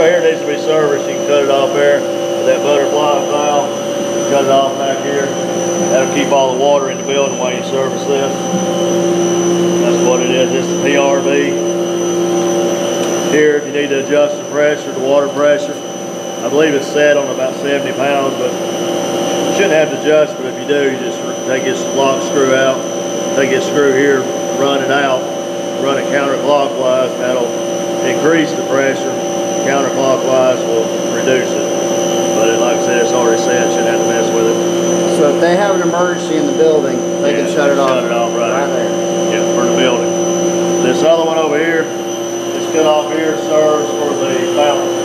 right here needs to be serviced. You can cut it off there with that butterfly valve. Cut it off back here. That'll keep all the water in the building while you service this. That's what it is. This is PRV. Here, if you need to adjust the pressure, the water pressure, I believe it's set on about 70 pounds, but you shouldn't have to adjust, but if you do, you just take this lock screw out, take this screw here, run it out, run it counterclockwise, that'll increase the pressure. Counterclockwise will reduce it. But like I said, it's already set, shouldn't have to mess with it. So if they have an emergency in the building, they can shut it off. Shut it off right there. Yeah, for the building. This other one over here, this cut off here serves for the fountain.